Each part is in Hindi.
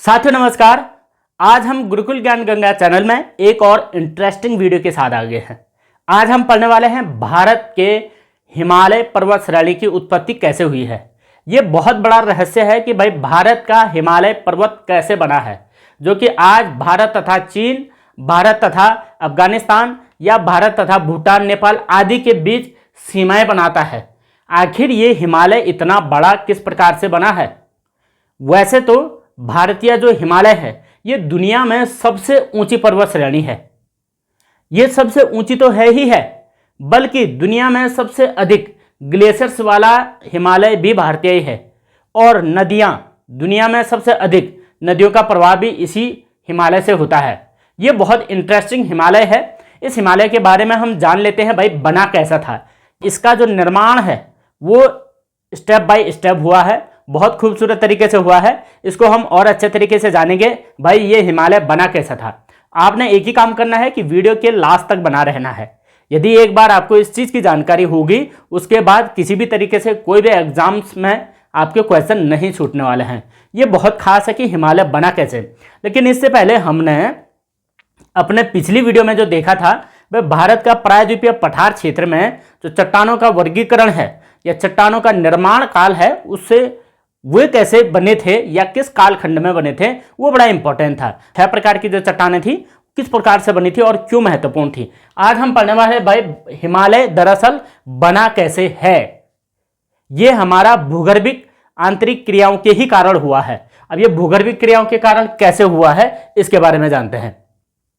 साथियों नमस्कार। आज हम गुरुकुल ज्ञान गंगा चैनल में एक और इंटरेस्टिंग वीडियो के साथ आ गए हैं। आज हम पढ़ने वाले हैं भारत के हिमालय पर्वत श्रेणी की उत्पत्ति कैसे हुई है। ये बहुत बड़ा रहस्य है कि भाई भारत का हिमालय पर्वत कैसे बना है, जो कि आज भारत तथा चीन, भारत तथा अफगानिस्तान या भारत तथा भूटान, नेपाल आदि के बीच सीमाएं बनाता है। आखिर ये हिमालय इतना बड़ा किस प्रकार से बना है? वैसे तो भारतीय जो हिमालय है ये दुनिया में सबसे ऊंची पर्वत श्रेणी है। ये सबसे ऊंची तो है ही है, बल्कि दुनिया में सबसे अधिक ग्लेशियर्स वाला हिमालय भी भारतीय ही है। और नदियां, दुनिया में सबसे अधिक नदियों का प्रवाह भी इसी हिमालय से होता है। ये बहुत इंटरेस्टिंग हिमालय है। इस हिमालय के बारे में हम जान लेते हैं भाई बना कैसा था। इसका जो निर्माण है वो स्टेप बाय स्टेप हुआ है, बहुत खूबसूरत तरीके से हुआ है। इसको हम और अच्छे तरीके से जानेंगे भाई ये हिमालय बना कैसा था। आपने एक ही काम करना है कि वीडियो के लास्ट तक बना रहना है। यदि एक बार आपको इस चीज़ की जानकारी होगी, उसके बाद किसी भी तरीके से कोई भी एग्जाम्स में आपके क्वेश्चन नहीं छूटने वाले हैं। ये बहुत खास है कि हिमालय बना कैसे। लेकिन इससे पहले हमने अपने पिछली वीडियो में जो देखा था वह भारत का प्रायद्वीपीय पठार क्षेत्र में जो चट्टानों का वर्गीकरण है या चट्टानों का निर्माण काल है, उससे वे कैसे बने थे या किस कालखंड में बने थे, वो बड़ा इंपॉर्टेंट था। 6 प्रकार की जो चट्टानें थी किस प्रकार से बनी थी और क्यों महत्वपूर्ण थी। आज हम पढ़ने वाले हैं भाई हिमालय दरअसल बना कैसे है। ये हमारा भूगर्भिक आंतरिक क्रियाओं के ही कारण हुआ है। अब ये भूगर्भिक क्रियाओं के कारण कैसे हुआ है इसके बारे में जानते हैं।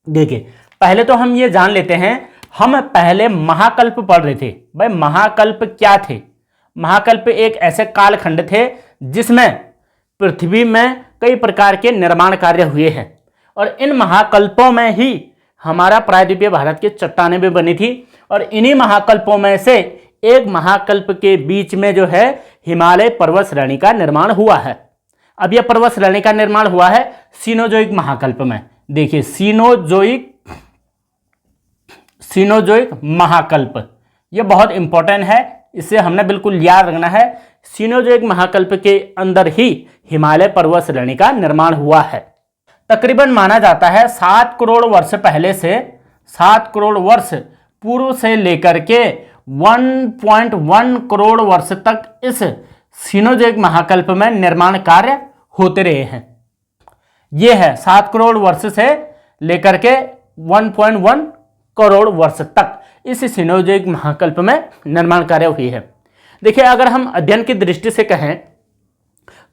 देखिए, पहले तो हम ये जान लेते हैं, हम पहले महाकल्प पढ़ रहे थे। भाई महाकल्प क्या थे? महाकल्प एक ऐसे कालखंड थे जिसमें पृथ्वी में कई प्रकार के निर्माण कार्य हुए हैं और इन महाकल्पों में ही हमारा प्रायद्वीपीय भारत की चट्टानें भी बनी थी। और इन्हीं महाकल्पों में से एक महाकल्प के बीच में जो है हिमालय पर्वत श्रेणी का निर्माण हुआ है। अब यह पर्वत श्रेणी का निर्माण हुआ है सीनोजोइक महाकल्प में। देखिए, सीनोजोइक महाकल्प यह बहुत इंपॉर्टेंट है, इसे हमने बिल्कुल याद रखना है। सीनोजोइक महाकल्प के अंदर ही हिमालय पर्वत श्रेणी का निर्माण हुआ है। तकरीबन माना जाता है 7 करोड़ वर्ष पहले से 7 करोड़ वर्ष पूर्व से लेकर के 1.1 करोड़ वर्ष तक इस सीनोजोइक महाकल्प में निर्माण कार्य होते रहे हैं। यह है 7 करोड़ वर्ष से लेकर के 1.1 करोड़ वर्ष तक इस सीनोजोइक महाकल्प में निर्माण कार्य हुई है। देखिए, अगर हम अध्ययन की दृष्टि से कहें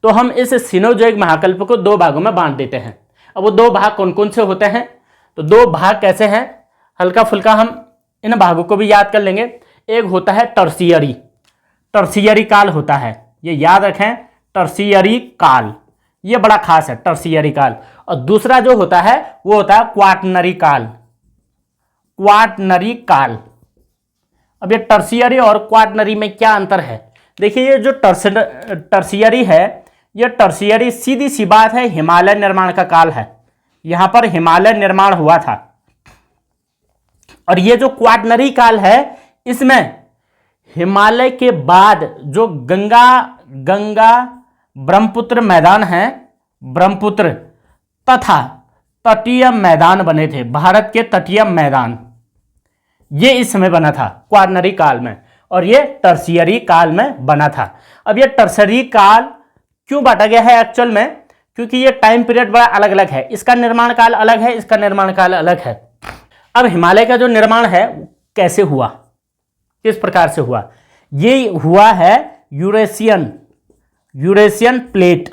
तो हम इस सीनोजोइक महाकल्प को 2 भागों में बांट देते हैं। अब वो 2 भाग कौन कौन से होते हैं, तो 2 भाग कैसे हैं, हल्का फुल्का हम इन भागों को भी याद कर लेंगे। एक होता है टर्शियरी काल होता है, ये याद रखें, टर्शियरी काल, ये बड़ा खास है टर्शियरी काल। और दूसरा जो होता है वो होता है क्वाटरनरी काल। अब ये टर्शियरी और क्वाटरनरी में क्या अंतर है? देखिए, ये जो टर्शियरी है, ये टर्शियरी सीधी सी बात है हिमालय निर्माण का काल है। यहां पर हिमालय निर्माण हुआ था। और ये जो क्वाटरनरी काल है, इसमें हिमालय के बाद जो गंगा ब्रह्मपुत्र मैदान है, ब्रह्मपुत्र तथा तटीय मैदान बने थे। भारत के तटीय मैदान ये इस समय बना था क्वाटरनरी काल में, और ये टर्शियरी काल में बना था। अब ये टर्शियरी काल क्यों बांटा गया है एक्चुअल में? क्योंकि ये टाइम पीरियड बड़ा अलग अलग है। इसका निर्माण काल अलग है, इसका निर्माण काल अलग है। अब हिमालय का जो निर्माण है कैसे हुआ, किस प्रकार से हुआ? ये हुआ है यूरेशियन प्लेट।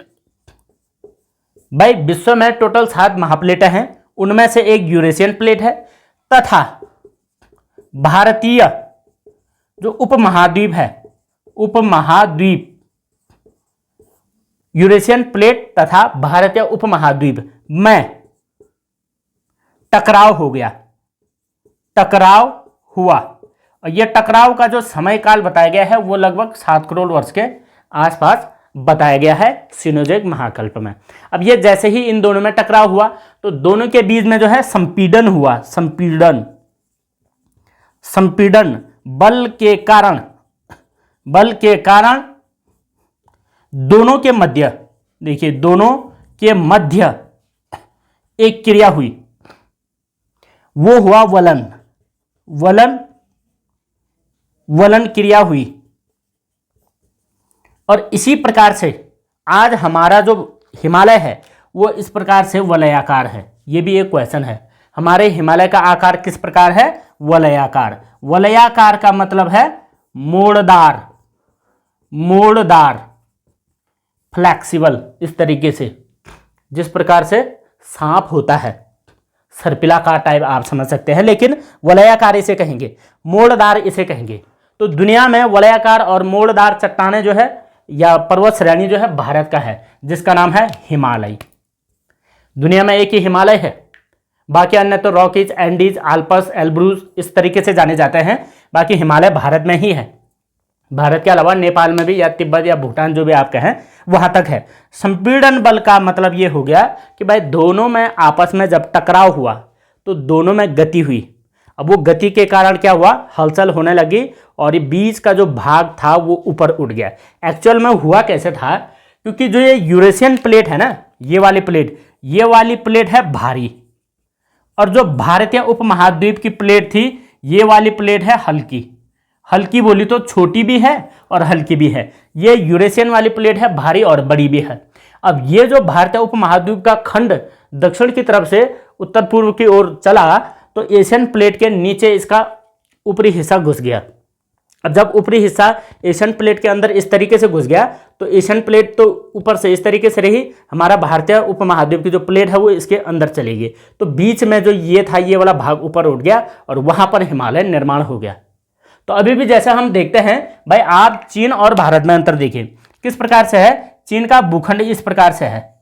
भाई विश्व में टोटल 7 महाप्लेटें हैं, उनमें से एक यूरेशियन प्लेट है तथा भारतीय जो उपमहाद्वीप है, उपमहाद्वीप, यूरेशियन प्लेट तथा भारतीय उपमहाद्वीप में टकराव हो गया, टकराव हुआ। और यह टकराव का जो समय काल बताया गया है वो लगभग 7 करोड़ वर्ष के आसपास बताया गया है सीनोजोइक महाकल्प में। अब ये जैसे ही इन दोनों में टकराव हुआ तो दोनों के बीच में जो है संपीड़न हुआ, संपीड़न बल के कारण दोनों के मध्य, देखिए दोनों के मध्य एक क्रिया हुई, वो हुआ वलन। वलन क्रिया हुई। और इसी प्रकार से आज हमारा जो हिमालय है वो इस प्रकार से वलयाकार है। ये भी एक क्वेश्चन है, हमारे हिमालय का आकार किस प्रकार है? वलयाकार। वलयाकार का मतलब है मोड़दार, फ्लैक्सिबल, इस तरीके से, जिस प्रकार से सांप होता है, सर्पिलाकार टाइप आप समझ सकते हैं, लेकिन वलयाकार इसे कहेंगे, मोड़दार इसे कहेंगे। तो दुनिया में वलयाकार और मोड़दार चट्टानें जो है या पर्वत श्रेणी जो है भारत का है, जिसका नाम है हिमालय। दुनिया में एक ही हिमालय है, बाकी अन्य तो रॉकीज, एंडीज, आल्प्स, एल्ब्रूज इस तरीके से जाने जाते हैं। बाकी हिमालय भारत में ही है। भारत के अलावा नेपाल में भी, या तिब्बत या भूटान जो भी आप कहें वहां तक है। संपीड़न बल का मतलब ये हो गया कि भाई दोनों में आपस में जब टकराव हुआ तो दोनों में गति हुई। अब वो गति के कारण क्या हुआ? हलचल होने लगी और ये बीच का जो भाग था वो ऊपर उठ गया। एक्चुअल में हुआ कैसे था? क्योंकि जो ये यूरेशियन प्लेट है ना, ये वाली प्लेट है भारी, और जो भारतीय उपमहाद्वीप की प्लेट थी ये वाली प्लेट है हल्की बोली तो छोटी भी है और हल्की भी है। ये यूरेशियन वाली प्लेट है भारी और बड़ी भी है। अब ये जो भारतीय उपमहाद्वीप का खंड दक्षिण की तरफ से उत्तर पूर्व की ओर चला तो एशियन प्लेट के नीचे इसका ऊपरी हिस्सा घुस गया। अब जब ऊपरी हिस्सा एशियन प्लेट के अंदर इस तरीके से घुस गया तो एशियन प्लेट तो ऊपर से इस तरीके से रही, हमारा भारतीय उपमहाद्वीप की जो प्लेट है वो इसके अंदर चली गई। तो बीच में जो ये था ये वाला भाग ऊपर उठ गया और वहां पर हिमालय निर्माण हो गया। तो अभी भी जैसा हम देखते हैं भाई, आप चीन और भारत में अंतर देखिए किस प्रकार से है। चीन का भूखंड इस प्रकार से है,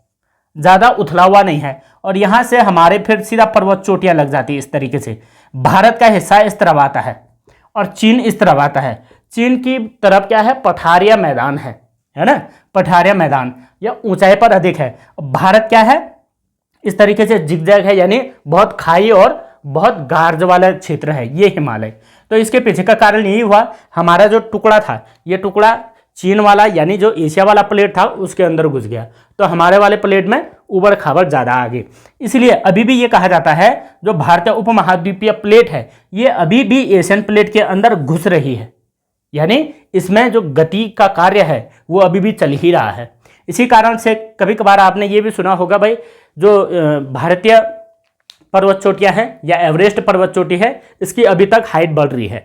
ज़्यादा उथला हुआ नहीं है, और यहाँ से हमारे फिर सीधा पर्वत चोटियाँ लग जाती है इस तरीके से। भारत का हिस्सा इस तरफ आता है और चीन इस तरफ आता है। चीन की तरफ क्या है? पठारिया मैदान है ना, पठारिया मैदान या ऊंचाई पर अधिक है। भारत क्या है? इस तरीके से जिगजैग है, यानी बहुत खाई और बहुत गार्ज वाला क्षेत्र है ये हिमालय। तो इसके पीछे का कारण यही हुआ, हमारा जो टुकड़ा था ये टुकड़ा चीन वाला यानी जो एशिया वाला प्लेट था उसके अंदर घुस गया, तो हमारे वाले प्लेट में उबड़ खाबड़ ज़्यादा आ गई। इसलिए अभी भी ये कहा जाता है जो भारतीय उपमहाद्वीपीय प्लेट है ये अभी भी एशियन प्लेट के अंदर घुस रही है, यानी इसमें जो गति का कार्य है वो अभी भी चल ही रहा है। इसी कारण से कभी कभार आपने ये भी सुना होगा भाई, जो भारतीय पर्वत चोटियाँ हैं या एवरेस्ट पर्वत चोटी है इसकी अभी तक हाइट बढ़ रही है।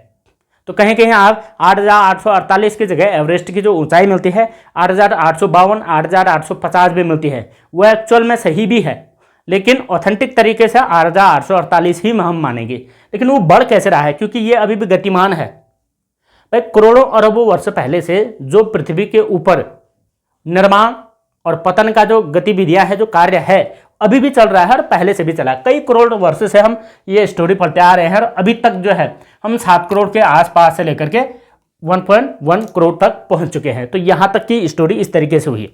तो कहीं कहीं आप 8,848 की जगह एवरेस्ट की जो ऊंचाई मिलती है 8,852, 8,850 भी मिलती है, वो एक्चुअल में सही भी है, लेकिन ऑथेंटिक तरीके से 8,848 ही हम मानेंगे। लेकिन वो बढ़ कैसे रहा है? क्योंकि ये अभी भी गतिमान है भाई। करोड़ों अरबों वर्ष पहले से जो पृथ्वी के ऊपर निर्माण और पतन का जो गतिविधियां है, जो कार्य है, अभी भी चल रहा है और पहले से भी चला। कई करोड़ वर्ष से हम ये स्टोरी पढ़ते आ रहे हैं और अभी तक जो है हम 7 करोड़ के आसपास से लेकर के 1.1 करोड़ तक पहुंच चुके हैं। तो यहां तक की स्टोरी इस तरीके से हुई।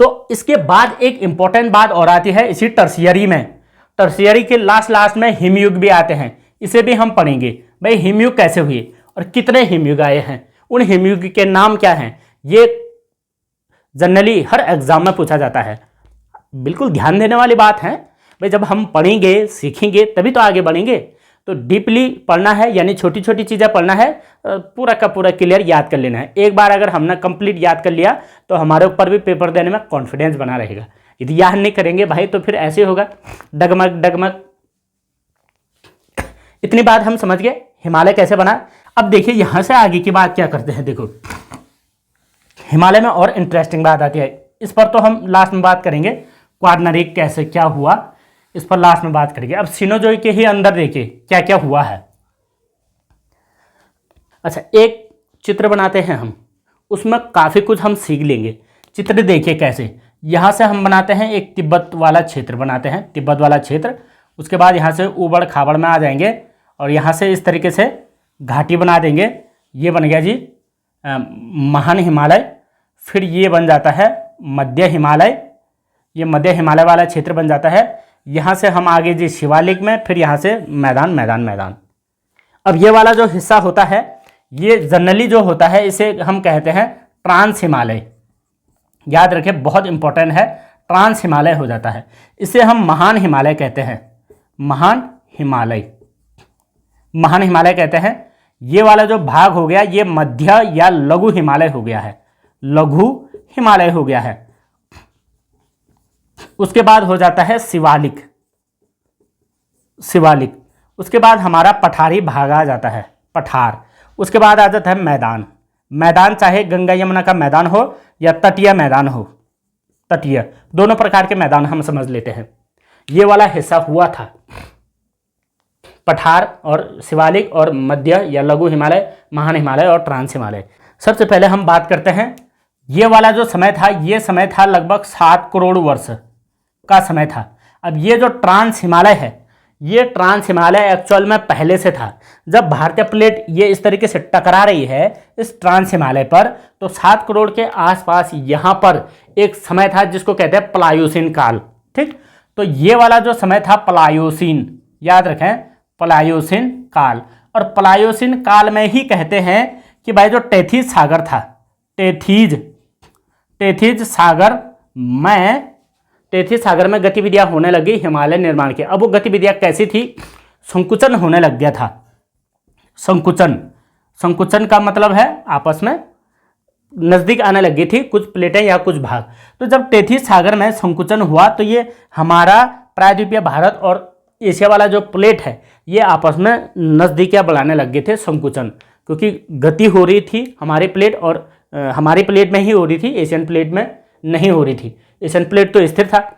तो इसके बाद एक इंपॉर्टेंट बात और आती है इसी टर्शियरी में। टर्शियरी के लास्ट में हिमयुग भी आते हैं, इसे भी हम पढ़ेंगे भाई हिमयुग कैसे हुए और कितने हिमयुग आए हैं, उन हिमयुग के नाम क्या हैं। ये जनरली हर एग्जाम में पूछा जाता है। बिल्कुल ध्यान देने वाली बात है भाई, जब हम पढ़ेंगे सीखेंगे तभी तो आगे बढ़ेंगे। तो डीपली पढ़ना है, यानी छोटी छोटी चीज़ें पढ़ना है, पूरा का पूरा क्लियर याद कर लेना है। एक बार अगर हमने कंप्लीट याद कर लिया तो हमारे ऊपर भी पेपर देने में कॉन्फिडेंस बना रहेगा। यदि याद नहीं करेंगे भाई तो फिर ऐसे होगा डगमग। इतनी बात हम समझ गए हिमालय कैसे बना। अब देखिए यहाँ से आगे की बात क्या करते हैं। देखो हिमालय में और इंटरेस्टिंग बात आती है, इस पर तो हम लास्ट में बात करेंगे। क्वार्नरी कैसे क्या हुआ इस पर लास्ट में बात करेंगे। अब सिनोजॉइक के ही अंदर देखिए क्या क्या हुआ है। अच्छा, एक चित्र बनाते हैं हम, उसमें काफ़ी कुछ हम सीख लेंगे। चित्र देखिए कैसे, यहाँ से हम बनाते हैं एक तिब्बत वाला क्षेत्र बनाते हैं, तिब्बत वाला क्षेत्र। उसके बाद यहाँ से ऊबड़ खाबड़ में आ जाएंगे और यहाँ से इस तरीके से घाटी बना देंगे। ये बन गया जी महान हिमालय। फिर ये बन जाता है मध्य हिमालय, ये मध्य हिमालय वाला क्षेत्र बन जाता है। यहाँ से हम आगे जी शिवालिक में, फिर यहाँ से मैदान। अब ये वाला जो हिस्सा होता है ये जनरली जो होता है इसे हम कहते हैं ट्रांस हिमालय। याद रखें बहुत इंपॉर्टेंट है, ट्रांस हिमालय हो जाता है। इसे हम महान हिमालय कहते हैं, महान हिमालय, महान हिमालय कहते हैं। ये वाला जो भाग हो गया ये मध्य या लघु हिमालय हो गया है, लघु हिमालय हो गया है। उसके बाद हो जाता है शिवालिक, शिवालिक। उसके बाद हमारा पठारी भाग आ जाता है, पठार। उसके बाद आ जाता है मैदान, मैदान चाहे गंगा यमुना का मैदान हो या तटीय मैदान हो, तटीय, दोनों प्रकार के मैदान हम समझ लेते हैं। ये वाला हिस्सा हुआ था पठार और शिवालिक और मध्य या लघु हिमालय, महान हिमालय और ट्रांस हिमालय। सबसे पहले हम बात करते हैं ये वाला जो समय था, ये समय था लगभग 7 करोड़ वर्ष का समय था। अब ये जो ट्रांस हिमालय है, ये ट्रांस हिमालय एक्चुअल में पहले से था। जब भारतीय प्लेट ये इस तरीके से टकरा रही है इस ट्रांस हिमालय पर, तो 7 करोड़ के आसपास यहाँ पर एक समय था जिसको कहते हैं प्लायोसीन काल। ठीक, तो ये वाला जो समय था प्लायोसीन, याद रखें प्लायोसीन काल। और प्लायोसीन काल में ही कहते हैं कि भाई जो टेथिस सागर था, टेथिस सागर में गतिविधियां होने लगी हिमालय निर्माण की। अब वो गतिविधियां कैसी थी? संकुचन होने लग गया था, संकुचन का मतलब है आपस में नजदीक आने लगी थी कुछ प्लेटें या कुछ भाग। तो जब टेथिस सागर में संकुचन हुआ तो ये हमारा प्रायद्वीपीय भारत और एशिया वाला जो प्लेट है ये आपस में नजदीकियां बढ़ाने लग गए थे, संकुचन, क्योंकि गति हो रही थी हमारी प्लेट और हमारी प्लेट में ही हो रही थी, एशियन प्लेट में नहीं हो रही थी। एशियन प्लेट तो स्थिर था।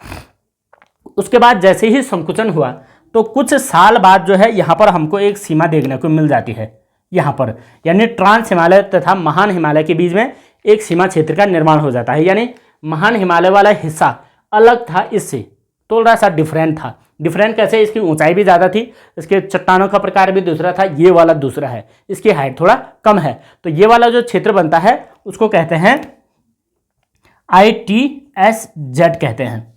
उसके बाद जैसे ही संकुचन हुआ तो कुछ साल बाद जो है यहाँ पर हमको एक सीमा देखने को मिल जाती है, यहाँ पर, यानी ट्रांस हिमालय तथा महान हिमालय के बीच में एक सीमा क्षेत्र का निर्माण हो जाता है। यानी महान हिमालय वाला हिस्सा अलग था, इससे थोड़ा सा डिफरेंट था। डिफरेंट कैसे? इसकी ऊंचाई भी ज़्यादा थी, इसके चट्टानों का प्रकार भी दूसरा था, ये वाला दूसरा है, इसकी हाइट थोड़ा कम है। तो ये वाला जो क्षेत्र बनता है उसको कहते हैं ITSZ कहते हैं।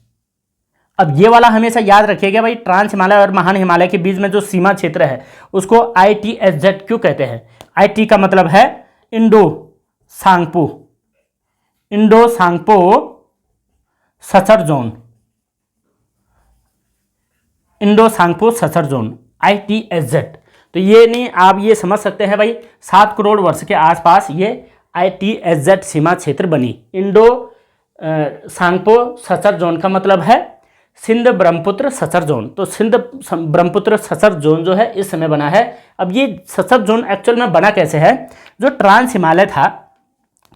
अब ये वाला हमेशा याद रखिएगा भाई, ट्रांस हिमालय और महान हिमालय के बीच में जो सीमा क्षेत्र है उसको ITSZ क्यों कहते हैं? IT का मतलब है Indo Tsangpo suture zone, Indo Tsangpo suture zone, ITSZ। तो ये नहीं, आप ये समझ सकते हैं भाई 7 करोड़ वर्ष के आसपास ये ITSZ सीमा क्षेत्र बनी। इंडो सांगपो सचर जोन का मतलब है सिंध ब्रह्मपुत्र सचर जोन। तो सिंध ब्रह्मपुत्र सचर जोन जो है इस समय बना है। अब ये सचर जोन एक्चुअल में बना कैसे है? जो ट्रांस हिमालय था,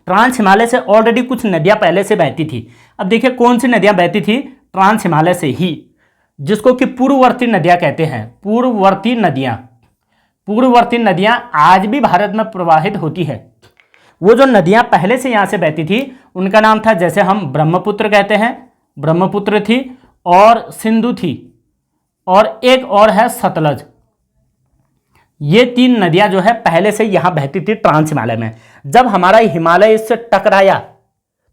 ट्रांस हिमालय से ऑलरेडी कुछ नदियां पहले से बहती थी। अब देखिए कौन सी नदियां बहती थी? ट्रांस हिमालय से ही, जिसको कि पूर्ववर्ती नदियां कहते हैं। पूर्ववर्ती नदियां आज भी भारत में प्रवाहित होती है। वो जो नदियां पहले से यहाँ से बहती थी उनका नाम था, जैसे हम ब्रह्मपुत्र कहते हैं, ब्रह्मपुत्र थी और सिंधु थी और एक और है सतलज। ये 3 नदियां जो है पहले से यहाँ बहती थी ट्रांस हिमालय में। जब हमारा हिमालय इससे टकराया,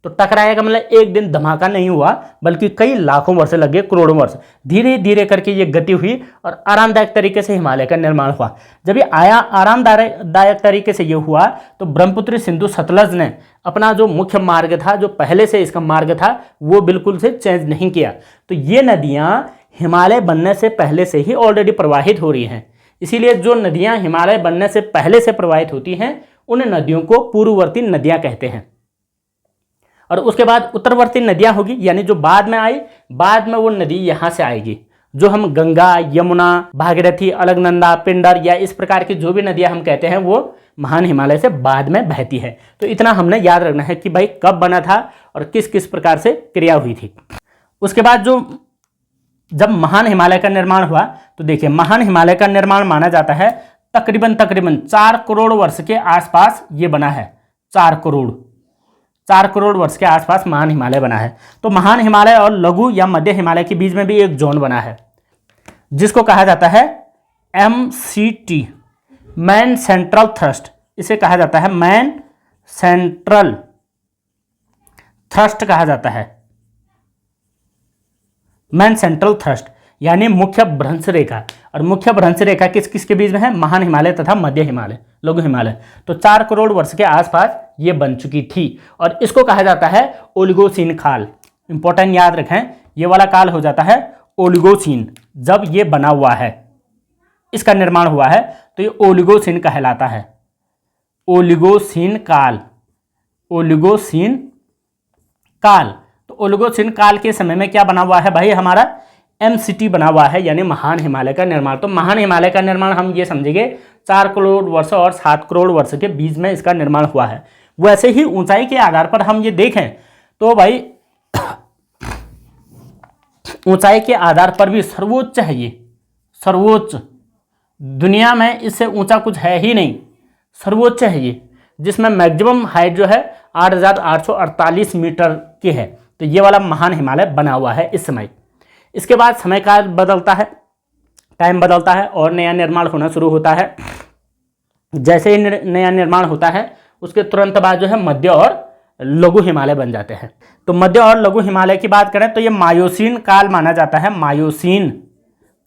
तो टकराया का मतलब एक दिन धमाका नहीं हुआ, बल्कि कई लाखों वर्ष लगे, करोड़ों वर्ष, धीरे धीरे करके ये गति हुई और आरामदायक तरीके से हिमालय का निर्माण हुआ। जब ये आरामदायक तरीके से ये हुआ तो ब्रह्मपुत्र सिंधु सतलज ने अपना जो मुख्य मार्ग था, जो पहले से इसका मार्ग था, वो बिल्कुल से चेंज नहीं किया। तो ये नदियाँ हिमालय बनने से पहले से ही ऑलरेडी प्रवाहित हो रही हैं। इसीलिए जो नदियाँ हिमालय बनने से पहले से प्रवाहित होती हैं उन नदियों को पूर्ववर्ती नदियाँ कहते हैं। और उसके बाद उत्तरवर्ती नदियां होगी, यानी जो बाद में आई, बाद में वो नदी यहाँ से आएगी, जो हम गंगा, यमुना, भागीरथी, अलकनंदा, पिंडर या इस प्रकार की जो भी नदियां हम कहते हैं वो महान हिमालय से बाद में बहती है। तो इतना हमने याद रखना है कि भाई कब बना था और किस किस प्रकार से क्रिया हुई थी। उसके बाद जब महान हिमालय का निर्माण हुआ तो देखिए महान हिमालय का निर्माण माना जाता है तकरीबन 4 करोड़ वर्ष के आसपास ये बना है। 4 करोड़ वर्ष के आसपास महान हिमालय बना है। तो महान हिमालय और लघु या मध्य हिमालय के बीच में भी एक जोन बना है जिसको कहा जाता है MCT, मैन सेंट्रल थ्रस्ट। इसे कहा जाता है मैन सेंट्रल थ्रस्ट कहा जाता है, मैन सेंट्रल थ्रस्ट, यानी मुख्य भ्रंश रेखा। और मुख्य भ्रंश रेखा किस किस के बीच में है? महान हिमालय तथा मध्य हिमालय, लघु हिमालय। तो 4 करोड़ वर्ष के आसपास ये बन चुकी थी और इसको कहा जाता है ओलिगोसीन काल। इंपॉर्टेंट याद रखें, ये वाला काल हो जाता है ओलिगोसीन। जब ये बना हुआ है, इसका निर्माण हुआ है, तो ये ओलिगोसीन कहलाता है। ओलिगोसीन काल, ओलिगोसीन काल। तो ओलिगोसीन काल के समय में क्या बना हुआ है भाई, हमारा MCT बना हुआ है, यानी महान हिमालय का निर्माण। तो महान हिमालय का निर्माण हम ये समझेंगे 4 करोड़ वर्ष और 7 करोड़ वर्ष के बीच में इसका निर्माण हुआ है। वैसे ही ऊंचाई के आधार पर हम ये देखें तो भाई ऊंचाई के आधार पर भी सर्वोच्च है ये, सर्वोच्च। दुनिया में इससे ऊंचा कुछ है ही नहीं, सर्वोच्च है ये, जिसमें मैक्सिमम हाइट जो है 8,848 मीटर की है। तो ये वाला महान हिमालय बना हुआ है इस समय। इसके बाद समय काल बदलता है, टाइम बदलता है और नया निर्माण होना शुरू होता है। जैसे ही नया निर्माण होता है उसके तुरंत बाद जो है मध्य और लघु हिमालय बन जाते हैं। तो मध्य और लघु हिमालय की बात करें तो ये मायोसीन काल माना जाता है, मायोसीन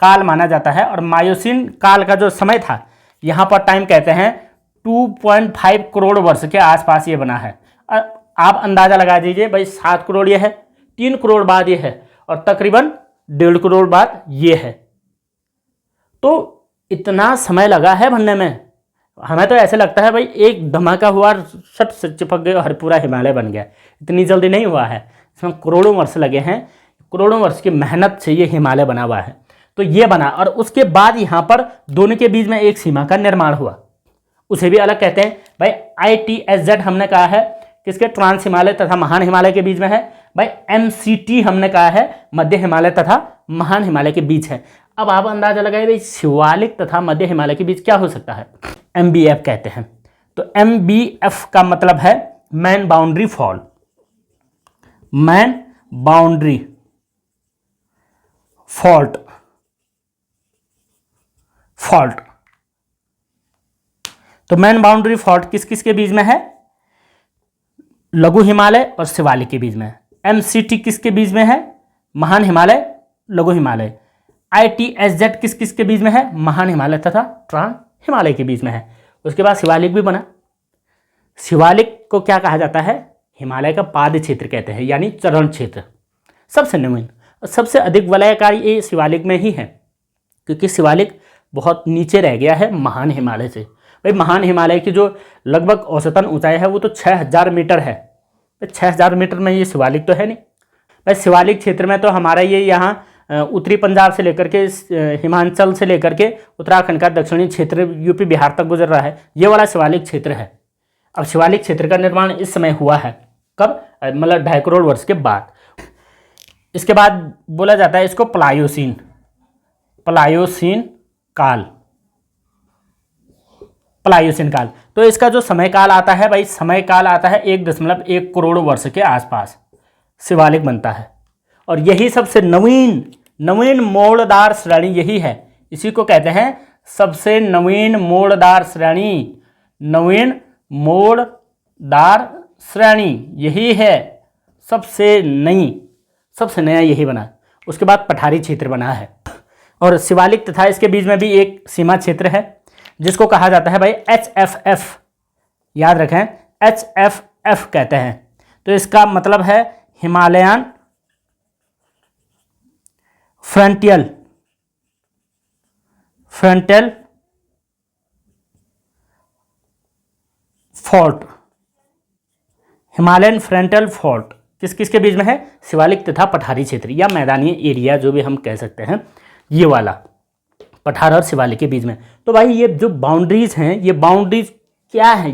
काल माना जाता है। और मायोसीन काल का जो समय था, यहाँ पर टाइम कहते हैं 2.5 करोड़ वर्ष के आसपास ये बना है। आप अंदाज़ा लगा दीजिए भाई, 7 करोड़ ये है, 3 करोड़ बाद ये है और तकरीबन 1.5 करोड़ बाद ये है। तो इतना समय लगा है बनने में। हमें तो ऐसे लगता है भाई एक धमाका हुआ, सट से चिपक गए और पूरा हिमालय बन गया। इतनी जल्दी नहीं हुआ है, इसमें करोड़ों वर्ष लगे हैं। करोड़ों वर्ष की मेहनत से ये हिमालय बना हुआ है। तो ये बना, और उसके बाद यहाँ पर दोनों के बीच में एक सीमा का निर्माण हुआ, उसे भी अलग कहते हैं भाई। ITSZ हमने कहा है किसके, ट्रांस हिमालय तथा महान हिमालय के बीच में है। भाई MCT हमने कहा है मध्य हिमालय तथा महान हिमालय के बीच है। अब आप अंदाजा लगाइए भाई शिवालिक तथा मध्य हिमालय के बीच क्या हो सकता है, MBF कहते हैं। तो MBF का मतलब है man boundary fall, man boundary fault, fault. तो मैन बाउंड्री फॉल्ट किस किस के बीच में है, लघु हिमालय और शिवालिक के बीच में है। MCT किसके बीच में है, महान हिमालय, लघु हिमालय। ITSZ किस किस के बीच में है, महान हिमालय तथा ट्रांस हिमालय के बीच में है। उसके बाद शिवालिक भी बना। शिवालिक को क्या कहा जाता है, हिमालय का पाद क्षेत्र कहते हैं, यानी चरण क्षेत्र। सबसे नवीन और सबसे अधिक वलयाकारी ये शिवालिक में ही है, क्योंकि शिवालिक बहुत नीचे रह गया है महान हिमालय से। भाई महान हिमालय की जो लगभग औसतन ऊंचाई है वो तो 6000 मीटर है। 6000 मीटर में ये शिवालिक तो है नहीं। भाई शिवालिक क्षेत्र में तो हमारा ये यहाँ उत्तरी पंजाब से लेकर के हिमाचल से लेकर के उत्तराखंड का दक्षिणी क्षेत्र यूपी बिहार तक गुजर रहा है, ये वाला शिवालिक क्षेत्र है। अब शिवालिक क्षेत्र का निर्माण इस समय हुआ है, कब, मतलब 2.5 करोड़ वर्ष के बाद। इसके बाद बोला जाता है इसको प्लायोसीन, प्लायोसीन काल, प्लायोसीन काल। तो इसका जो समय काल आता है भाई, समय काल आता है 1.1 करोड़ वर्ष के आसपास शिवालिक बनता है। और यही सबसे नवीन मोड़दार श्रेणी यही है, इसी को कहते हैं सबसे नवीन मोड़दार श्रेणी, नवीन मोड़दार श्रेणी यही है, सबसे नई, सबसे नया यही बना। उसके बाद पठारी क्षेत्र बना है, और शिवालिक तथा इसके बीच में भी एक सीमा क्षेत्र है जिसको कहा जाता है भाई HFF, याद रखें HFF कहते हैं। तो इसका मतलब है हिमालयन फ्रंटियल फॉल्ट, हिमालयन फ्रंटियल फॉल्ट किस किस के बीच में है, शिवालिक तथा पठारी क्षेत्र या मैदानी एरिया जो भी हम कह सकते हैं, ये वाला पठार और शिवालिक के बीच में। तो भाई ये जो बाउंड्रीज हैं, ये बाउंड्रीज क्या है,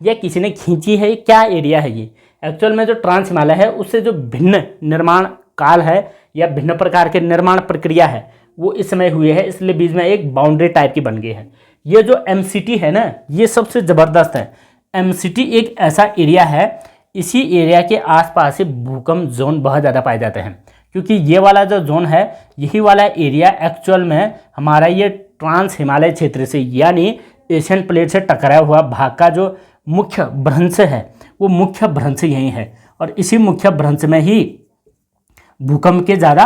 ये किसी ने खींची है, क्या एरिया है ये। एक्चुअल में जो ट्रांस हिमालय है उससे जो भिन्न निर्माण काल है या भिन्न प्रकार के निर्माण प्रक्रिया है वो इस समय हुई है, इसलिए बीच में एक बाउंड्री टाइप की बन गई है। ये जो MCT है ना, ये सबसे ज़बरदस्त है। MCT एक ऐसा एरिया है, इसी एरिया के आसपास से भूकंप जोन बहुत ज़्यादा पाए जाते हैं, क्योंकि ये वाला जो जोन है, यही वाला एरिया एक्चुअल में हमारा ये ट्रांस हिमालय क्षेत्र से यानी एशियन प्लेट से टकराया हुआ भाग का जो मुख्य भ्रंश है, वो मुख्य भ्रंश यही है। और इसी मुख्य भ्रंश में ही भूकंप के ज़्यादा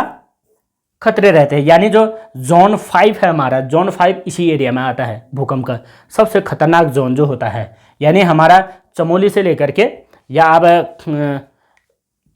खतरे रहते हैं, यानी जो जोन 5 है हमारा, जोन 5 इसी एरिया में आता है। भूकंप का सबसे खतरनाक जोन जो होता है, यानी हमारा चमोली से लेकर के या अब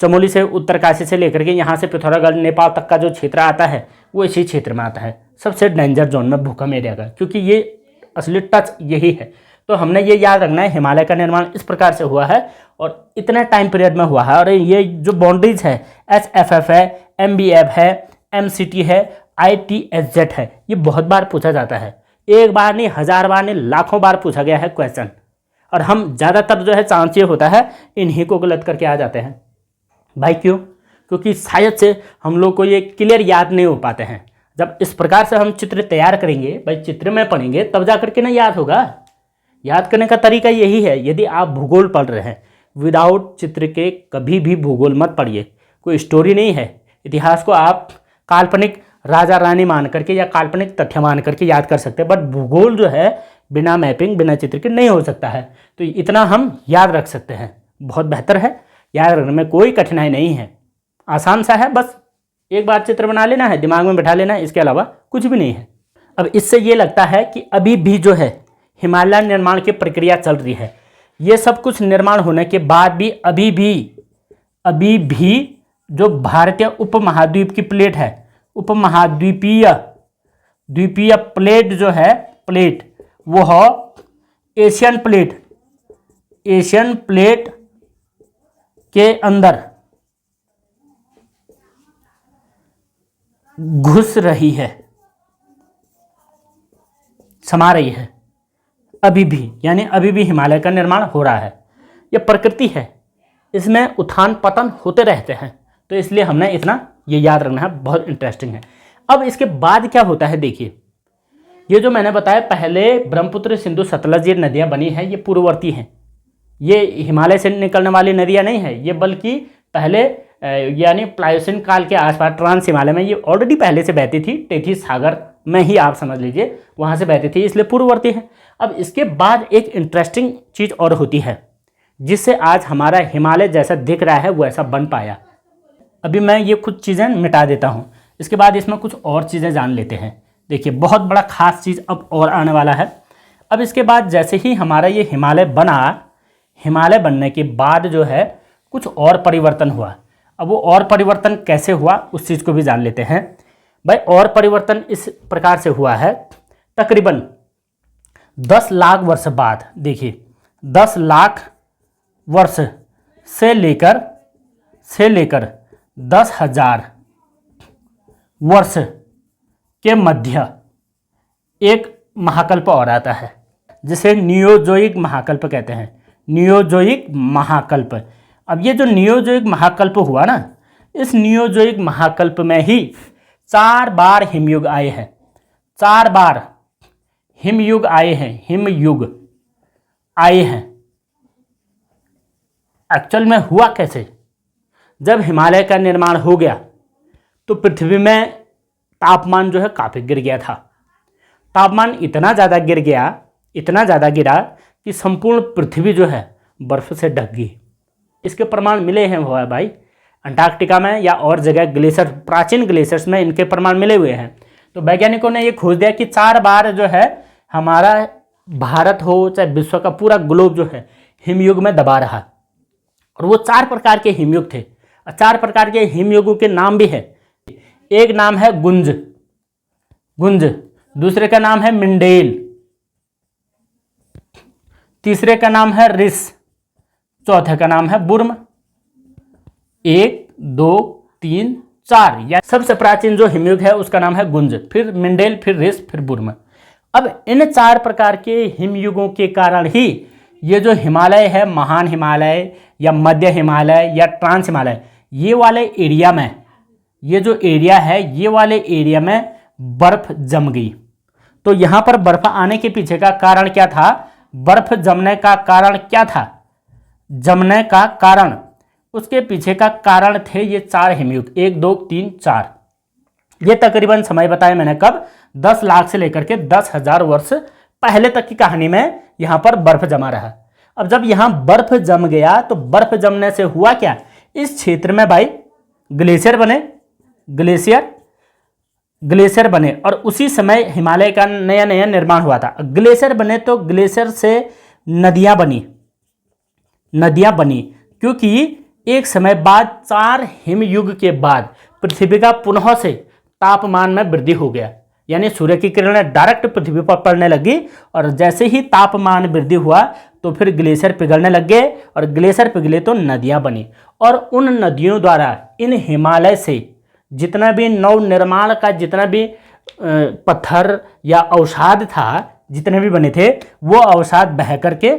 चमोली से उत्तरकाशी से लेकर के यहाँ से पिथौरागढ़ नेपाल तक का जो क्षेत्र आता है वो इसी क्षेत्र में आता है, सबसे डेंजर जोन में भूकंप एरिया का, क्योंकि ये असली टच यही है। तो हमने ये याद रखना है, हिमालय का निर्माण इस प्रकार से हुआ है और इतने टाइम पीरियड में हुआ है। और ये जो बाउंड्रीज है, SFF है, MBF है, MCT है, ITSZ है, ये बहुत बार पूछा जाता है, एक बार नहीं, 1000 बार नहीं, लाखों बार पूछा गया है क्वेश्चन। और हम ज़्यादातर जो है चांस ये होता है इन्हीं को गलत करके आ जाते हैं भाई। क्यों? क्योंकि शायद से हम लोग को ये क्लियर याद नहीं हो पाते हैं। जब इस प्रकार से हम चित्र तैयार करेंगे भाई, चित्र में पढ़ेंगे तब जा करके ना याद होगा। याद करने का तरीका यही है, यदि आप भूगोल पढ़ रहे हैं, विदाउट चित्र के कभी भी भूगोल मत पढ़िए। कोई स्टोरी नहीं है, इतिहास को आप काल्पनिक राजा रानी मान करके या काल्पनिक तथ्य मान करके याद कर सकते हैं, बट भूगोल जो है बिना मैपिंग बिना चित्र के नहीं हो सकता है। तो इतना हम याद रख सकते हैं, बहुत बेहतर है, याद रखने में कोई कठिनाई नहीं है, आसान सा है, बस एक बार चित्र बना लेना है, दिमाग में बैठा लेना है, इसके अलावा कुछ भी नहीं है। अब इससे ये लगता है कि अभी भी जो है हिमालय निर्माण की प्रक्रिया चल रही है। ये सब कुछ निर्माण होने के बाद भी अभी भी जो भारतीय उपमहाद्वीप की प्लेट है, उपमहाद्वीपीय द्वीपीय प्लेट जो है, प्लेट वो हो एशियन प्लेट के अंदर घुस रही है, समा रही है अभी भी, यानी अभी भी हिमालय का निर्माण हो रहा है। यह प्रकृति है, इसमें उत्थान पतन होते रहते हैं, तो इसलिए हमने इतना ये याद रखना है, बहुत इंटरेस्टिंग है। अब इसके बाद क्या होता है, देखिए ये जो मैंने बताया पहले ब्रह्मपुत्र सिंधु सतलज ये नदियाँ बनी हैं, ये पूर्ववर्ती हैं, ये हिमालय से निकलने वाली नदियाँ नहीं है ये, बल्कि पहले यानी प्लायोसिन काल के आसपास ट्रांस हिमालय में ये ऑलरेडी पहले से बहती थी, टेथिस सागर में ही आप समझ लीजिए वहाँ से बहती थी, इसलिए पूर्ववर्ती है। अब इसके बाद एक इंटरेस्टिंग चीज़ और होती है जिससे आज हमारा हिमालय जैसा दिख रहा है वैसा बन पाया। अभी मैं ये कुछ चीज़ें मिटा देता हूँ, इसके बाद इसमें कुछ और चीज़ें जान लेते हैं। देखिए बहुत बड़ा खास चीज़ अब और आने वाला है। अब इसके बाद जैसे ही हमारा ये हिमालय बना, हिमालय बनने के बाद जो है कुछ और परिवर्तन हुआ। अब वो और परिवर्तन कैसे हुआ उस चीज़ को भी जान लेते हैं भाई। और परिवर्तन इस प्रकार से हुआ है, तकरीबन 10 लाख वर्ष बाद, देखिए 10 लाख वर्ष से लेकर 10,000 वर्ष के मध्य एक महाकल्प और आता है जिसे नियोजोइक महाकल्प कहते हैं, नियोजोइक महाकल्प। अब ये जो नियोजोइक महाकल्प हुआ ना, इस नियोजोइक महाकल्प में ही 4 बार हिमयुग आए हैं, 4 बार हिमयुग आए हैं, हिमयुग आए हैं। एक्चुअल में हुआ कैसे, जब हिमालय का निर्माण हो गया तो पृथ्वी में तापमान जो है काफ़ी गिर गया था। तापमान इतना ज़्यादा गिर गया, इतना ज़्यादा गिरा कि संपूर्ण पृथ्वी जो है बर्फ़ से ढक गई। इसके प्रमाण मिले हैं हुआ भाई, अंटार्कटिका में या और जगह ग्लेशियर, प्राचीन ग्लेशियर्स में इनके प्रमाण मिले हुए हैं। तो वैज्ञानिकों ने ये खोज दिया कि 4 बार जो है हमारा भारत हो चाहे विश्व का पूरा ग्लोब जो है हिमयुग में दबा रहा। और वो 4 प्रकार के हिमयुग थे, 4 प्रकार के हिमयुगों के नाम भी है। एक नाम है गुंज, दूसरे का नाम है मिंडेल, तीसरे का नाम है रिस, चौथे का नाम है बुर्म। 1, 2, 3, 4 या सबसे प्राचीन जो हिमयुग है उसका नाम है गुंज, फिर मिंडेल, फिर रिस, फिर बुर्म। अब इन 4 प्रकार के हिमयुगों के कारण ही ये जो हिमालय है, महान हिमालय या मध्य हिमालय या ट्रांस हिमालय, ये वाले एरिया में, ये जो एरिया है ये वाले एरिया में बर्फ जम गई। तो यहाँ पर बर्फ आने के पीछे का कारण क्या था, बर्फ जमने का कारण क्या था, जमने का कारण, उसके पीछे का कारण थे ये 4 हिमयुग, 1, 2, 3, 4। ये तकरीबन समय बताया मैंने कब, 10 लाख से लेकर के 10,000 वर्ष पहले तक की कहानी में यहाँ पर बर्फ जमा रहा। अब जब यहाँ बर्फ जम गया तो बर्फ जमने से हुआ क्या, इस क्षेत्र में भाई ग्लेशियर बने, ग्लेशियर बने और उसी समय हिमालय का नया नया निर्माण हुआ था। ग्लेशियर बने तो ग्लेशियर से नदियाँ बनी, क्योंकि एक समय बाद 4 हिमयुग के बाद पृथ्वी का पुनः से तापमान में वृद्धि हो गया, यानी सूर्य की किरणें डायरेक्ट पृथ्वी पर पड़ने लगी और जैसे ही तापमान वृद्धि हुआ तो फिर ग्लेशियर पिघलने लग गए और ग्लेशियर पिघले तो नदियां बनी और उन नदियों द्वारा इन हिमालय से जितना भी नव निर्माण का जितना भी पत्थर या अवसाद था, जितने भी बने थे, वो अवसाद बह करके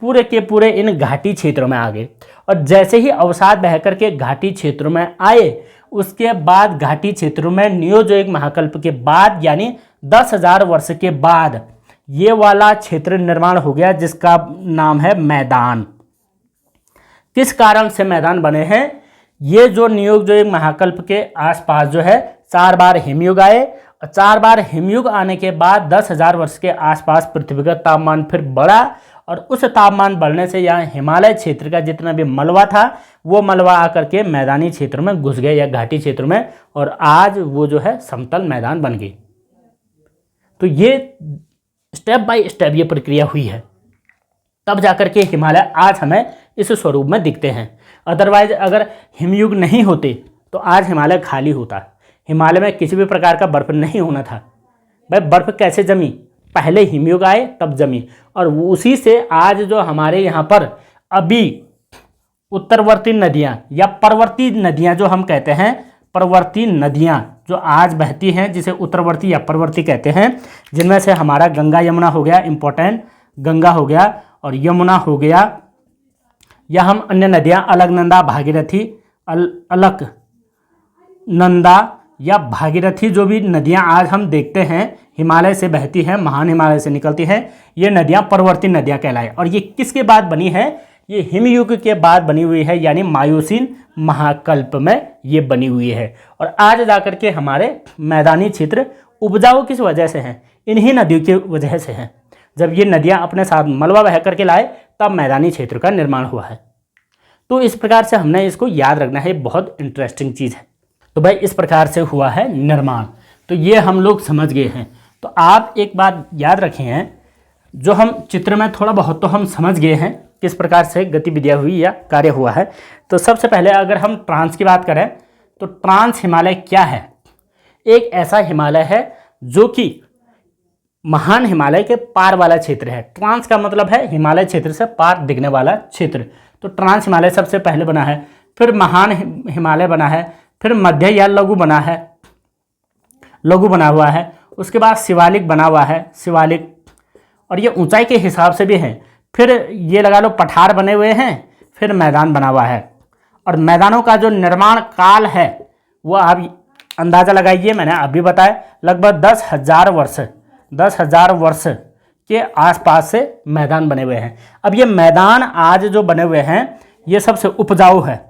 पूरे के पूरे इन घाटी क्षेत्रों में आ गए। और जैसे ही अवसाद बह करके घाटी क्षेत्रों में आए, उसके बाद घाटी क्षेत्रों में नियोजोइक महाकल्प के बाद यानी 10,000 वर्ष के बाद ये वाला क्षेत्र निर्माण हो गया जिसका नाम है मैदान। किस कारण से मैदान बने हैं? ये जो नियोजोइक महाकल्प के आसपास जो है 4 बार हिमयुग आए और 4 बार हिमयुग आने के बाद 10,000 वर्ष के आसपास पृथ्वी का तापमान फिर बढ़ा और उस तापमान बढ़ने से यहाँ हिमालय क्षेत्र का जितना भी मलबा था वो मलबा आकर के मैदानी क्षेत्र में घुस गए या घाटी क्षेत्र में, और आज वो जो है समतल मैदान बन गई। तो ये स्टेप बाय स्टेप ये प्रक्रिया हुई है, तब जाकर के हिमालय आज हमें इस स्वरूप में दिखते हैं। अदरवाइज अगर हिमयुग नहीं होते तो आज हिमालय खाली होता। हिमालय में किसी भी प्रकार का बर्फ नहीं होना था। भाई बर्फ कैसे जमी? पहले हिमयुग आए तब जमी, और उसी से आज जो हमारे यहाँ पर अभी उत्तरवर्ती नदियाँ या परवर्ती नदियाँ जो हम कहते हैं, परवर्ती नदियाँ जो आज बहती हैं जिसे उत्तरवर्ती या परवर्ती कहते हैं, जिनमें से हमारा गंगा यमुना हो गया इम्पोर्टेंट, गंगा हो गया और यमुना हो गया, या हम अन्य नदियाँ अलकनंदा भागीरथी अलकनंदा या भागीरथी जो भी नदियाँ आज हम देखते हैं हिमालय से बहती हैं, महान हिमालय से निकलती हैं, ये नदियाँ परवर्ती नदियाँ कहलाए। और ये किसके बाद बनी है? ये हिमयुग के बाद बनी हुई है, यानी मायोसीन महाकल्प में ये बनी हुई है। और आज जाकर के हमारे मैदानी क्षेत्र उपजाऊ किस वजह से हैं? इन्हीं नदियों की वजह से हैं। जब ये नदियाँ अपने साथ मलबा बह करके लाए तब मैदानी क्षेत्र का निर्माण हुआ है। तो इस प्रकार से हमने इसको याद रखना है, बहुत इंटरेस्टिंग चीज़ है। तो भाई इस प्रकार से हुआ है निर्माण, तो ये हम लोग समझ गए हैं। तो आप एक बात याद रखें हैं, जो हम चित्र में थोड़ा बहुत तो हम समझ गए हैं किस प्रकार से गतिविधियाँ हुई या कार्य हुआ है। तो सबसे पहले अगर हम ट्रांस की बात करें तो ट्रांस हिमालय क्या है? एक ऐसा हिमालय है जो कि महान हिमालय के पार वाला क्षेत्र है। ट्रांस का मतलब है हिमालय क्षेत्र से पार दिखने वाला क्षेत्र। तो ट्रांस हिमालय सबसे पहले बना है, फिर महान हिमालय बना है, फिर मध्य या लघु बना है, लघु बना हुआ है, उसके बाद शिवालिक बना हुआ है, शिवालिक, और ये ऊंचाई के हिसाब से भी हैं। फिर ये लगा लो पठार बने हुए हैं, फिर मैदान बना हुआ है। और मैदानों का जो निर्माण काल है वो आप अंदाज़ा लगाइए, मैंने अभी बताया लगभग 10,000 वर्ष के आसपास से मैदान बने हुए हैं। अब ये मैदान आज जो बने हुए हैं ये सबसे उपजाऊ है,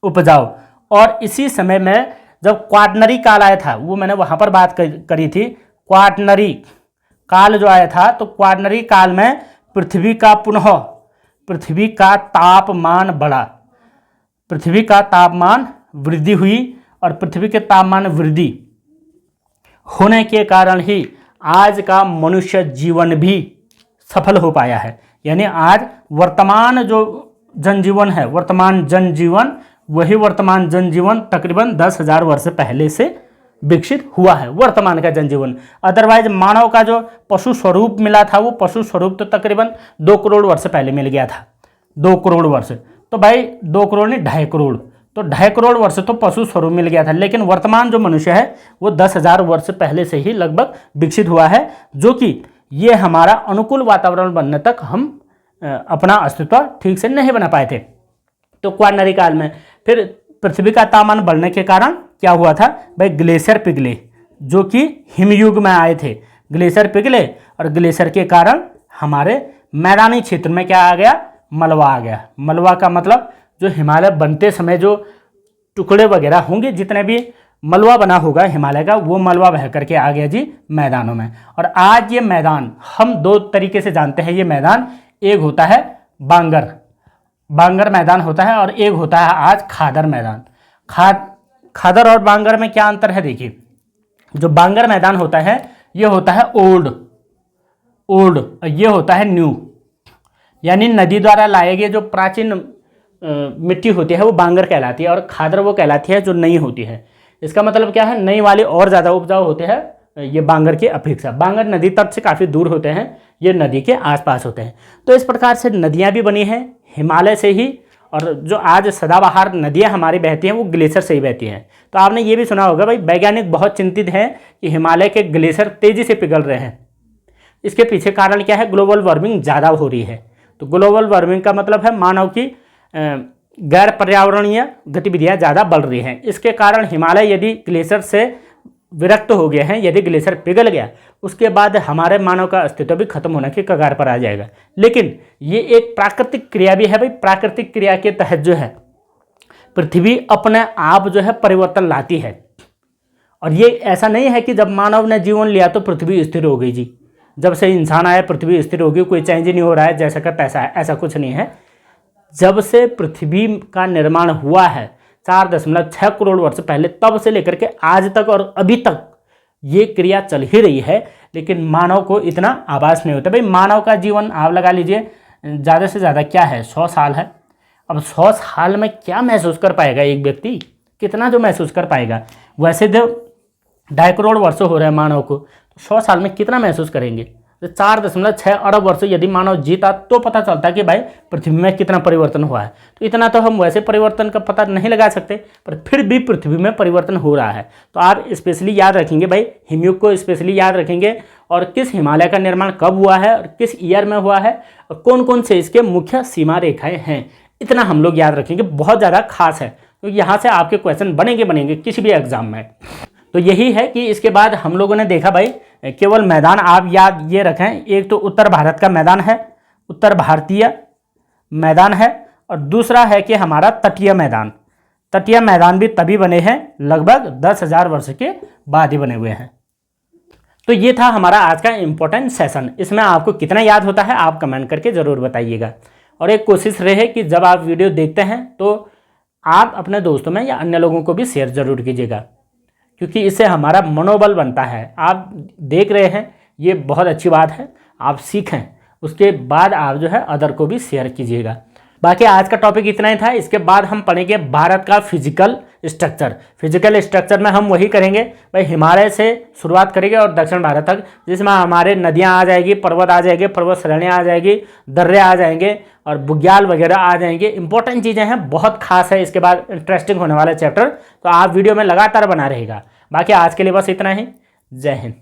उपजाऊ। और इसी समय में जब क्वाटरनरी काल आया था, वो मैंने वहाँ पर बात करी थी, क्वाटरनरी काल जो आया था, तो क्वाटरनरी काल में पृथ्वी का तापमान बढ़ा, पृथ्वी का तापमान वृद्धि हुई, और पृथ्वी के तापमान वृद्धि होने के कारण ही आज का मनुष्य जीवन भी सफल हो पाया है। यानी आज वर्तमान जो जनजीवन है, वर्तमान जनजीवन, वही वर्तमान जनजीवन तकरीबन 10,000 वर्ष पहले से विकसित हुआ है, वर्तमान का जनजीवन। अदरवाइज मानव का जो पशु स्वरूप मिला था, वो पशु स्वरूप तो तकरीबन 2 करोड़ वर्ष पहले मिल गया था, 2 करोड़ वर्ष। तो भाई 2 करोड़ नहीं 2.5 करोड़, तो 2.5 करोड़ वर्ष तो पशु स्वरूप मिल गया था। लेकिन वर्तमान जो मनुष्य है वो 10,000 वर्ष पहले से ही लगभग विकसित हुआ है, जो कि ये हमारा अनुकूल वातावरण बनने तक हम अपना अस्तित्व ठीक से नहीं बना पाए थे। तो क्वाटरनरी काल में फिर पृथ्वी का तापमान बढ़ने के कारण क्या हुआ था? भाई ग्लेशियर पिघले, जो कि हिमयुग में आए थे। ग्लेशियर पिघले और ग्लेशियर के कारण हमारे मैदानी क्षेत्र में क्या आ गया? मलबा आ गया। मलबा का मतलब जो हिमालय बनते समय जो टुकड़े वगैरह होंगे, जितने भी मलबा बना होगा हिमालय का, वो मलबा बह करके आ गया जी मैदानों में। और आज ये मैदान हम 2 तरीके से जानते हैं। ये मैदान एक होता है बांगर मैदान होता है, और एक होता है आज खादर मैदान। खादर और बांगर में क्या अंतर है? देखिए, जो बांगर मैदान होता है ये होता है ओल्ड, ये होता है न्यू, यानी नदी द्वारा लाए गए जो प्राचीन मिट्टी होती है वो बांगर कहलाती है और खादर वो कहलाती है जो नई होती है। इसका मतलब क्या है, नई वाले और ज़्यादा उपजाऊ होते हैं ये बांगर की अपेक्षा। बांगर नदी तट से काफ़ी दूर होते हैं, ये नदी के आसपास होते हैं। तो इस प्रकार से नदियाँ भी बनी हैं हिमालय से ही, और जो आज सदाबहार नदियाँ हमारी बहती हैं वो ग्लेशियर से ही बहती हैं। तो आपने ये भी सुना होगा भाई, वैज्ञानिक बहुत चिंतित हैं कि हिमालय के ग्लेशियर तेज़ी से पिघल रहे हैं। इसके पीछे कारण क्या है, ग्लोबल वार्मिंग ज़्यादा हो रही है। तो ग्लोबल वार्मिंग का मतलब है मानव की गैर पर्यावरणीय गतिविधियां ज़्यादा बढ़ रही हैं। इसके कारण हिमालय यदि ग्लेशियर से विरक्त हो गए हैं, यदि ग्लेशियर पिघल गया, उसके बाद हमारे मानव का अस्तित्व भी खत्म होने की कगार पर आ जाएगा। लेकिन ये एक प्राकृतिक क्रिया भी है भाई। प्राकृतिक क्रिया के तहत जो है पृथ्वी अपने आप जो है परिवर्तन लाती है। और ये ऐसा नहीं है कि जब मानव ने जीवन लिया तो पृथ्वी स्थिर हो गई जी, जब से इंसान आया पृथ्वी स्थिर होगी, कोई चेंज नहीं हो रहा है, जैसा का तैसा है, ऐसा कुछ नहीं है। जब से पृथ्वी का निर्माण हुआ है 4.6 करोड़ वर्ष पहले, तब से लेकर के आज तक और अभी तक ये क्रिया चल ही रही है। लेकिन मानव को इतना आभास नहीं होता। भाई मानव का जीवन आप लगा लीजिए ज़्यादा से ज़्यादा क्या है, 100 साल है। अब 100 साल में क्या महसूस कर पाएगा एक व्यक्ति, कितना जो महसूस कर पाएगा। वैसे जो 2.5 करोड़ वर्ष हो रहे हैं मानव को, तो 100 साल में कितना महसूस करेंगे। तो 4.6 अरब वर्ष यदि मानव जीता तो पता चलता कि भाई पृथ्वी में कितना परिवर्तन हुआ है। तो इतना तो हम वैसे परिवर्तन का पता नहीं लगा सकते, पर फिर भी पृथ्वी में परिवर्तन हो रहा है। तो आप स्पेशली याद रखेंगे भाई, हिमयुग को स्पेशली याद रखेंगे, और किस हिमालय का निर्माण कब हुआ है और किस ईयर में हुआ है और कौन कौन से इसके मुख्य सीमा रेखाएँ हैं, इतना हम लोग याद रखेंगे। बहुत ज़्यादा खास है, तो यहाँ से आपके क्वेश्चन बनेंगे किसी भी एग्जाम में। तो यही है कि इसके बाद हम लोगों ने देखा भाई केवल मैदान आप याद ये रखें, एक तो उत्तर भारत का मैदान है, उत्तर भारतीय मैदान है, और दूसरा है कि हमारा तटीय मैदान। तटीय मैदान भी तभी बने हैं लगभग 10,000 वर्ष के बाद ही बने हुए हैं। तो ये था हमारा आज का इम्पोर्टेंट सेशन। इसमें आपको कितना याद होता है आप कमेंट करके ज़रूर बताइएगा। और एक कोशिश रहे कि जब आप वीडियो देखते हैं तो आप अपने दोस्तों में या अन्य लोगों को भी शेयर ज़रूर कीजिएगा, क्योंकि इससे हमारा मनोबल बनता है। आप देख रहे हैं ये बहुत अच्छी बात है, आप सीखें, उसके बाद आप जो है अदर को भी शेयर कीजिएगा। बाकी आज का टॉपिक इतना ही था। इसके बाद हम पढ़ेंगे भारत का फिजिकल स्ट्रक्चर। फिजिकल स्ट्रक्चर में हम वही करेंगे भाई, हिमालय से शुरुआत करेंगे और दक्षिण भारत तक, जिसमें हमारे नदियाँ आ जाएगी, पर्वत आ जाएंगे, पर्वत श्रेणियाँ आ जाएगी, दर्रे आ जाएंगे और बुग्याल वगैरह आ जाएंगे। इंपॉर्टेंट चीज़ें हैं, बहुत खास है। इसके बाद इंटरेस्टिंग होने वाला चैप्टर, तो आप वीडियो में लगातार बना रहेगा। बाकी आज के लिए बस इतना ही। जय हिंद।